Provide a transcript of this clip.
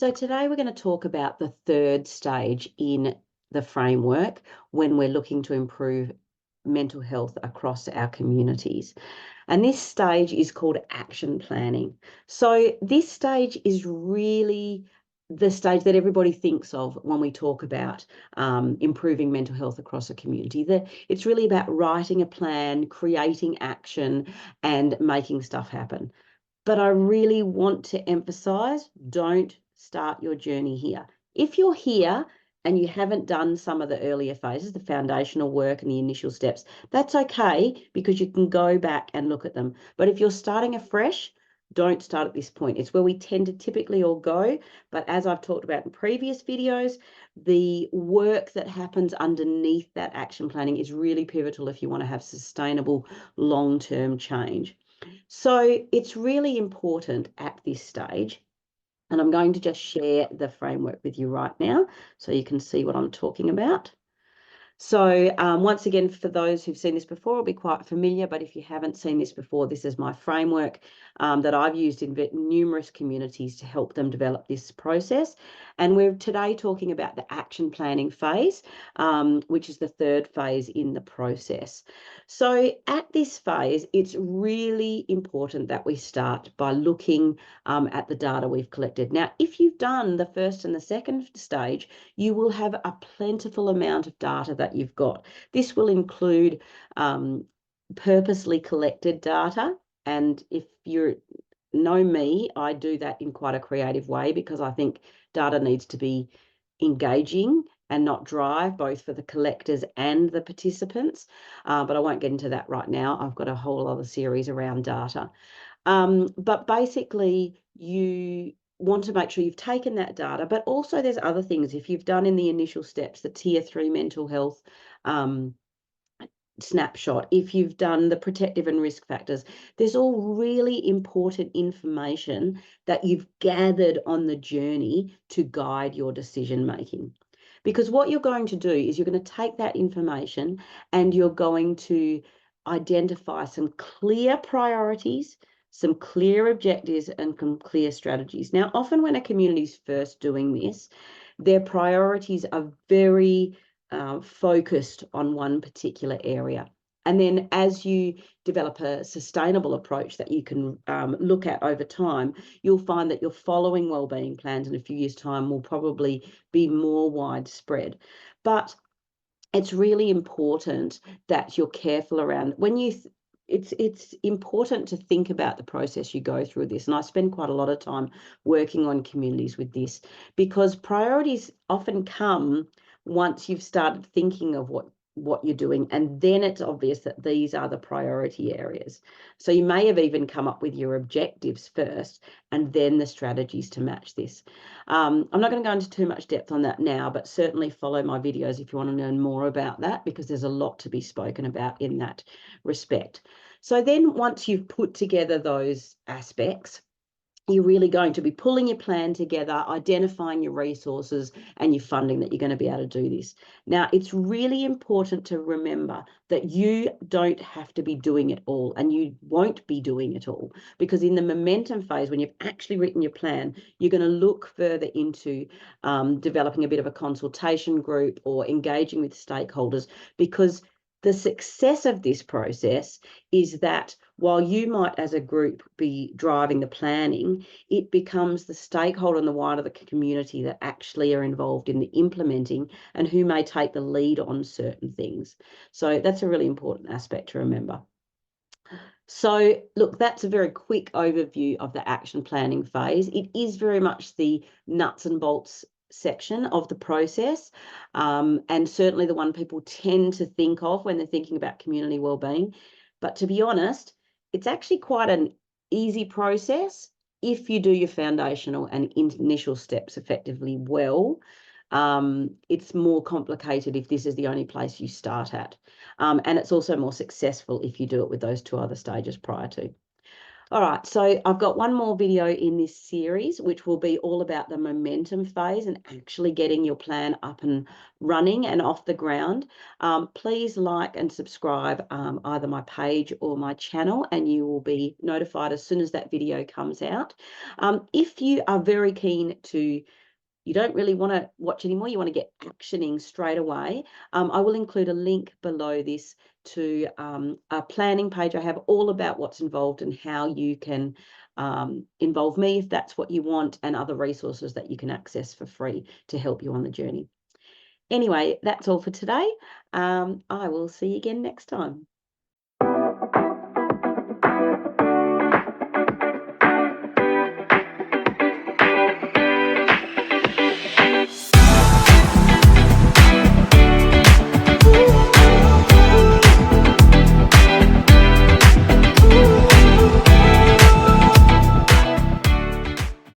So today we're going to talk about the third stage in the framework when we're looking to improve mental health across our communities. And this stage is called action planning. So this stage is really the stage that everybody thinks of when we talk about improving mental health across a community. It's really about writing a plan, creating action, and making stuff happen. But I really want to emphasize, don't start your journey here. If you're here and you haven't done some of the earlier phases, the foundational work and the initial steps, that's okay because you can go back and look at them. But if you're starting afresh, don't start at this point. It's where we tend to typically all go. But as I've talked about in previous videos, the work that happens underneath that action planning is really pivotal if you want to have sustainable long-term change. So it's really important at this stage, and I'm going to just share the framework with you right now so you can see what I'm talking about. So once again, for those who've seen this before, it'll be quite familiar, but if you haven't seen this before, this is my framework that I've used in numerous communities to help them develop this process. And we're today talking about the action planning phase, which is the third phase in the process. So at this phase, it's really important that we start by looking at the data we've collected. Now, if you've done the first and the second stage, you will have a plentiful amount of data that you've got. This will include purposely collected data. And if you know me, I do that in quite a creative way because I think data needs to be engaging and not dry, both for the collectors and the participants. But I won't get into that right now. I've got a whole other series around data. But basically, you want to make sure you've taken that data, but also there's other things. If you've done in the initial steps, the tier 3 mental health snapshot, if you've done the protective and risk factors, there's all really important information that you've gathered on the journey to guide your decision making. Because what you're going to do is you're going to take that information and you're going to identify some clear priorities, some clear objectives, and some clear strategies. Now, often when a community is first doing this, their priorities are very focused on one particular area. And then as you develop a sustainable approach that you can look at over time, you'll find that your following wellbeing plans in a few years' time will probably be more widespread. But it's really important that you're careful around when you it's important to think about the process you go through this. And I spend quite a lot of time working on communities with this because priorities often come once you've started thinking of what you're doing, and then it's obvious that these are the priority areas. So you may have even come up with your objectives first and then the strategies to match this. I'm not going to go into too much depth on that now, but certainly follow my videos if you want to learn more about that, because there's a lot to be spoken about in that respect. So then once you've put together those aspects, you're really going to be pulling your plan together, identifying your resources and your funding that you're going to be able to do this. Now, it's really important to remember that you don't have to be doing it all, and you won't be doing it all, because in the momentum phase, when you've actually written your plan, you're going to look further into developing a bit of a consultation group or engaging with stakeholders, because the success of this process is that while you might as a group be driving the planning, it becomes the stakeholder and the wider the community that actually are involved in the implementing and who may take the lead on certain things. So that's a really important aspect to remember. So look, that's a very quick overview of the action planning phase. It is very much the nuts and bolts section of the process, and certainly the one people tend to think of when they're thinking about community wellbeing. But to be honest, it's actually quite an easy process if you do your foundational and initial steps effectively well. It's more complicated if this is the only place you start at. And it's also more successful if you do it with those two other stages prior to. All right, so I've got one more video in this series, which will be all about the momentum phase and actually getting your plan up and running and off the ground. Please like and subscribe either my page or my channel, and you will be notified as soon as that video comes out. If you are very keen to you don't really want to watch anymore, you want to get actioning straight away, I will include a link below this to a planning page I have all about what's involved and how you can involve me if that's what you want, and other resources that you can access for free to help you on the journey. Anyway, that's all for today. I will see you again next time.